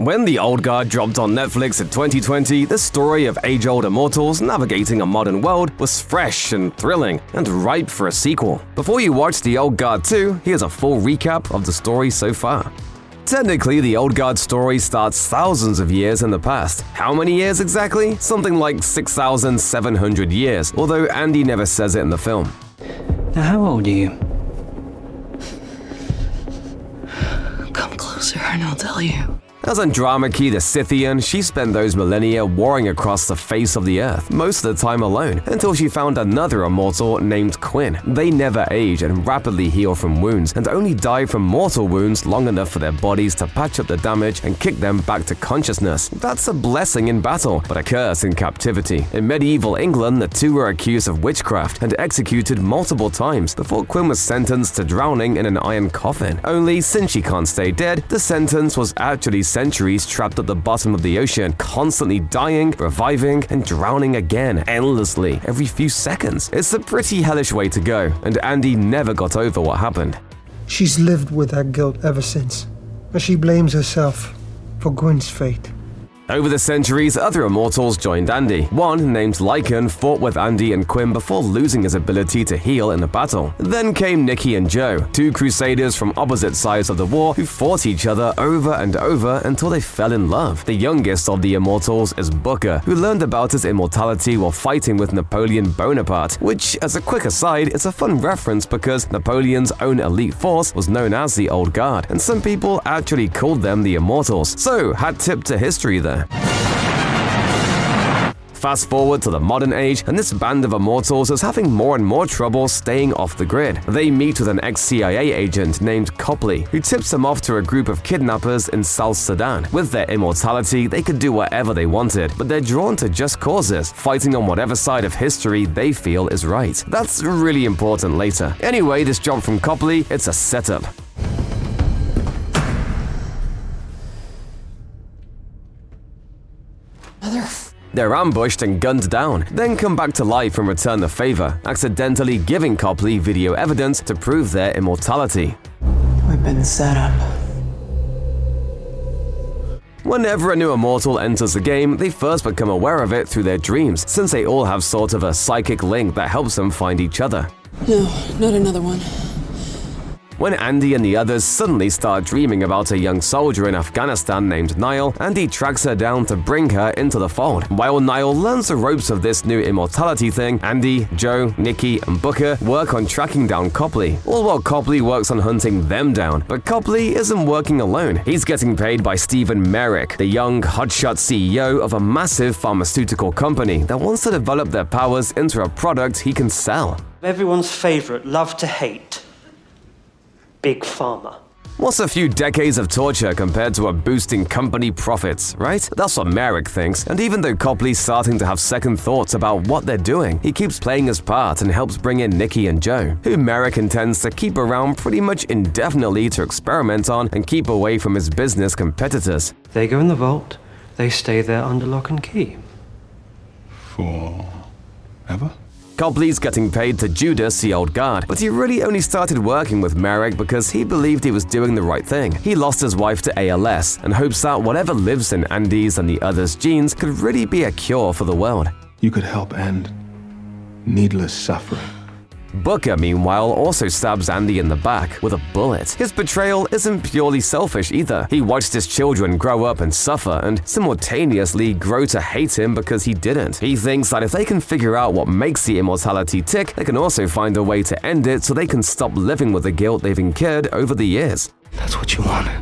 When The Old Guard dropped on Netflix in 2020, the story of age-old immortals navigating a modern world was fresh and thrilling and ripe for a sequel. Before you watch The Old Guard 2, here's a full recap of the story so far. Technically, the Old Guard story starts thousands of years in the past. How many years exactly? Something like 6,700 years, although Andy never says it in the film. Now, how old are you? Come closer and I'll tell you. As Andromache the Scythian, she spent those millennia warring across the face of the earth, most of the time alone, until she found another immortal named Quinn. They never age and rapidly heal from wounds, and only die from mortal wounds long enough for their bodies to patch up the damage and kick them back to consciousness. That's a blessing in battle, but a curse in captivity. In medieval England, the two were accused of witchcraft and executed multiple times before Quinn was sentenced to drowning in an iron coffin. Only, since she can't stay dead, the sentence was actually centuries trapped at the bottom of the ocean, constantly dying, reviving, and drowning again, endlessly, every few seconds. It's a pretty hellish way to go, and Andy never got over what happened. She's lived with that guilt ever since, and she blames herself for Gwen's fate. Over the centuries, other immortals joined Andy. One, named Lycan, fought with Andy and Quinn before losing his ability to heal in a battle. Then came Nikki and Joe, two crusaders from opposite sides of the war who fought each other over and over until they fell in love. The youngest of the immortals is Booker, who learned about his immortality while fighting with Napoleon Bonaparte, which, as a quick aside, is a fun reference because Napoleon's own elite force was known as the Old Guard, and some people actually called them the Immortals. So, hat tip to history there. Fast forward to the modern age, and this band of immortals is having more and more trouble staying off the grid. They meet with an ex-CIA agent named Copley, who tips them off to a group of kidnappers in South Sudan. With their immortality, they could do whatever they wanted, but they're drawn to just causes, fighting on whatever side of history they feel is right. That's really important later. Anyway, this job from Copley, it's a setup. They're ambushed and gunned down, then come back to life and return the favor, accidentally giving Copley video evidence to prove their immortality. We've been set up. Whenever a new immortal enters the game, they first become aware of it through their dreams, since they all have sort of a psychic link that helps them find each other. No, not another one. When Andy and the others suddenly start dreaming about a young soldier in Afghanistan named Niall, Andy tracks her down to bring her into the fold. While Niall learns the ropes of this new immortality thing, Andy, Joe, Nikki, and Booker work on tracking down Copley, all while Copley works on hunting them down. But Copley isn't working alone. He's getting paid by Stephen Merrick, the young, hotshot CEO of a massive pharmaceutical company that wants to develop their powers into a product he can sell. Everyone's favorite, love to hate. Big Pharma. What's a few decades of torture compared to a boosting company profits, right? That's what Merrick thinks, and even though Copley's starting to have second thoughts about what they're doing, he keeps playing his part and helps bring in Nikki and Joe, who Merrick intends to keep around pretty much indefinitely to experiment on and keep away from his business competitors. They go in the vault, they stay there under lock and key. Forever? Copley's getting paid to Judas the Old Guard, but he really only started working with Merrick because he believed he was doing the right thing. He lost his wife to ALS and hopes that whatever lives in Andy's and the others' genes could really be a cure for the world. You could help end needless suffering. Booker, meanwhile, also stabs Andy in the back with a bullet. His betrayal isn't purely selfish either. He watched his children grow up and suffer and simultaneously grow to hate him because he didn't. He thinks that if they can figure out what makes the immortality tick, they can also find a way to end it so they can stop living with the guilt they've incurred over the years. That's what you wanted.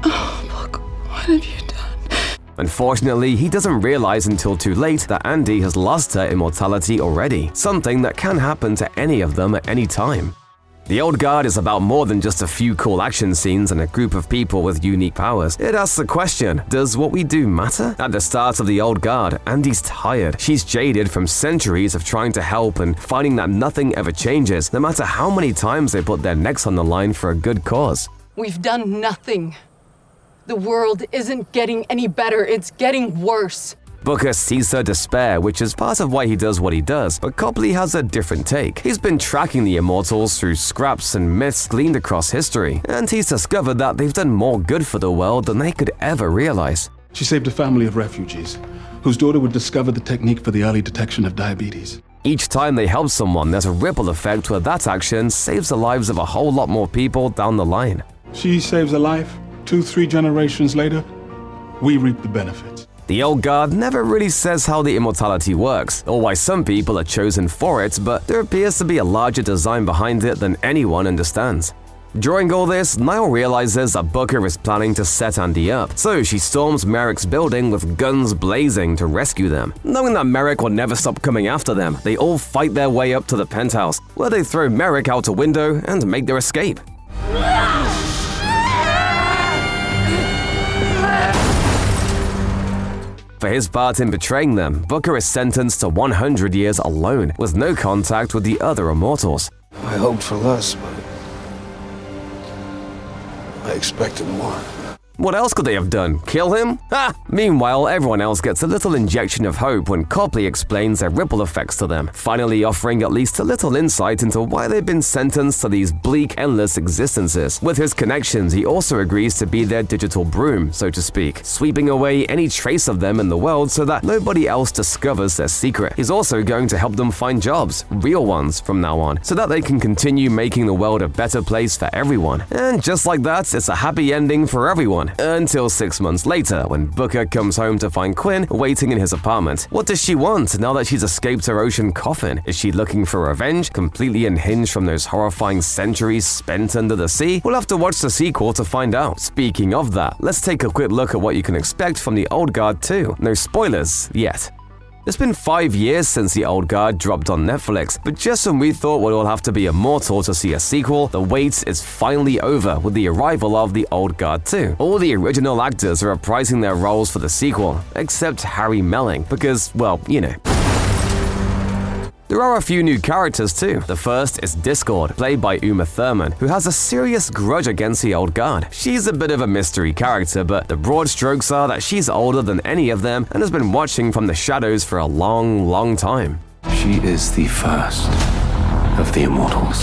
Oh, Buck, what have you done? Unfortunately, he doesn't realize until too late that Andy has lost her immortality already, something that can happen to any of them at any time. The Old Guard is about more than just a few cool action scenes and a group of people with unique powers. It asks the question, does what we do matter? At the start of The Old Guard, Andy's tired. She's jaded from centuries of trying to help and finding that nothing ever changes, no matter how many times they put their necks on the line for a good cause. We've done nothing. The world isn't getting any better, it's getting worse. Booker sees her despair, which is part of why he does what he does, but Copley has a different take. He's been tracking the Immortals through scraps and myths gleaned across history, and he's discovered that they've done more good for the world than they could ever realize. She saved a family of refugees whose daughter would discover the technique for the early detection of diabetes. Each time they help someone, there's a ripple effect where that action saves the lives of a whole lot more people down the line. She saves a life. 2-3 generations later, we reap the benefits. The Old Guard never really says how the immortality works, or why some people are chosen for it, but there appears to be a larger design behind it than anyone understands. During all this, Niall realizes that Booker is planning to set Andy up, so she storms Merrick's building with guns blazing to rescue them. Knowing that Merrick will never stop coming after them, they all fight their way up to the penthouse, where they throw Merrick out a window and make their escape. For his part in betraying them, Booker is sentenced to 100 years alone, with no contact with the other Immortals. I hoped for less, but I expected more. What else could they have done? Kill him? Ha! Meanwhile, everyone else gets a little injection of hope when Copley explains their ripple effects to them, finally offering at least a little insight into why they've been sentenced to these bleak, endless existences. With his connections, he also agrees to be their digital broom, so to speak, sweeping away any trace of them in the world so that nobody else discovers their secret. He's also going to help them find jobs, real ones from now on, so that they can continue making the world a better place for everyone. And just like that, it's a happy ending for everyone. Until 6 months later, when Booker comes home to find Quinn waiting in his apartment. What does she want now that she's escaped her ocean coffin? Is she looking for revenge, completely unhinged from those horrifying centuries spent under the sea? We'll have to watch the sequel to find out. Speaking of that, let's take a quick look at what you can expect from The Old Guard 2. No spoilers yet. It's been 5 years since The Old Guard dropped on Netflix, but just when we thought we'd all have to be immortal to see a sequel, the wait is finally over with the arrival of The Old Guard 2. All the original actors are reprising their roles for the sequel, except Harry Melling, because, well, you know. There are a few new characters too. The first is Discord, played by Uma Thurman, who has a serious grudge against the Old Guard. She's a bit of a mystery character, but the broad strokes are that she's older than any of them and has been watching from the shadows for a long, long time. She is the first of the Immortals.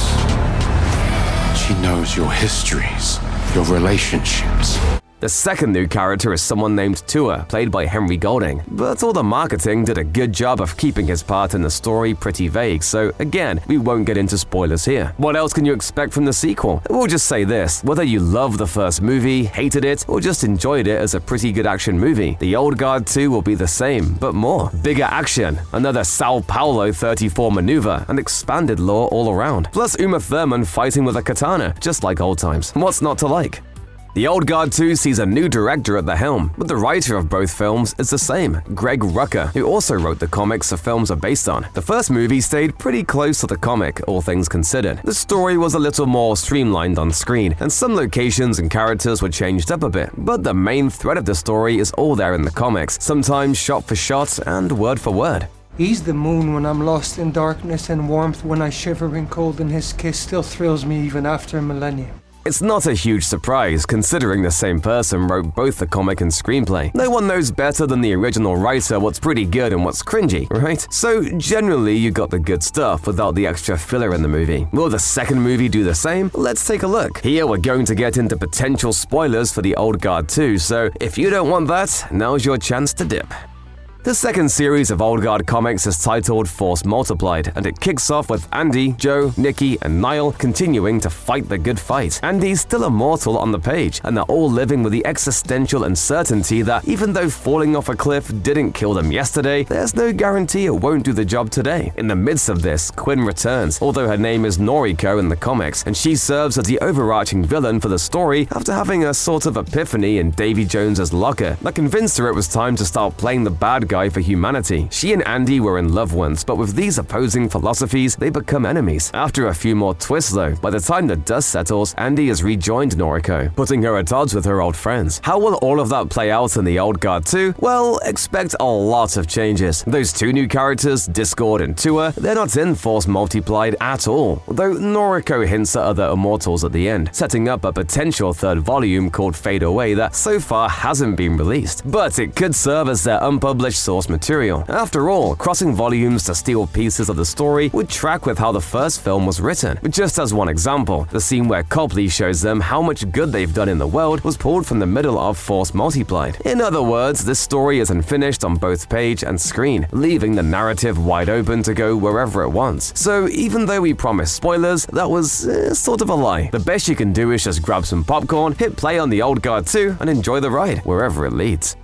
She knows your histories, your relationships. The second new character is someone named Tua, played by Henry Golding, but all the marketing did a good job of keeping his part in the story pretty vague, so again, we won't get into spoilers here. What else can you expect from the sequel? We'll just say this, whether you loved the first movie, hated it, or just enjoyed it as a pretty good action movie, The Old Guard 2 will be the same, but more. Bigger action, another Sao Paulo 34 maneuver, and expanded lore all around. Plus Uma Thurman fighting with a katana, just like old times. What's not to like? The Old Guard 2 sees a new director at the helm, but the writer of both films is the same, Greg Rucka, who also wrote the comics the films are based on. The first movie stayed pretty close to the comic, all things considered. The story was a little more streamlined on screen, and some locations and characters were changed up a bit, but the main thread of the story is all there in the comics, sometimes shot for shot and word for word. He's the moon when I'm lost in darkness, and warmth when I shiver in cold, and his kiss still thrills me even after a millennium. It's not a huge surprise, considering the same person wrote both the comic and screenplay. No one knows better than the original writer what's pretty good and what's cringy, right? So generally you got the good stuff without the extra filler in the movie. Will the second movie do the same? Let's take a look. Here we're going to get into potential spoilers for The Old Guard 2, so if you don't want that, now's your chance to dip. The second series of Old Guard comics is titled Force Multiplied, and it kicks off with Andy, Joe, Nikki, and Niall continuing to fight the good fight. Andy's still immortal on the page, and they're all living with the existential uncertainty that even though falling off a cliff didn't kill them yesterday, there's no guarantee it won't do the job today. In the midst of this, Quinn returns, although her name is Noriko in the comics, and she serves as the overarching villain for the story after having a sort of epiphany in Davy Jones's locker that convinced her it was time to start playing the bad guy for humanity. She and Andy were in love once, but with these opposing philosophies, they become enemies. After a few more twists though, by the time the dust settles, Andy has rejoined Noriko, putting her at odds with her old friends. How will all of that play out in The Old Guard 2? Well, expect a lot of changes. Those two new characters, Discord and Tua, they're not in Force Multiplied at all, though Noriko hints at other Immortals at the end, setting up a potential third volume called Fade Away that so far hasn't been released. But it could serve as their unpublished source material. After all, crossing volumes to steal pieces of the story would track with how the first film was written. Just as one example, the scene where Copley shows them how much good they've done in the world was pulled from the middle of Force Multiplied. In other words, this story isn't finished on both page and screen, leaving the narrative wide open to go wherever it wants. So even though we promised spoilers, that was sort of a lie. The best you can do is just grab some popcorn, hit play on the old guard 2, and enjoy the ride, wherever it leads.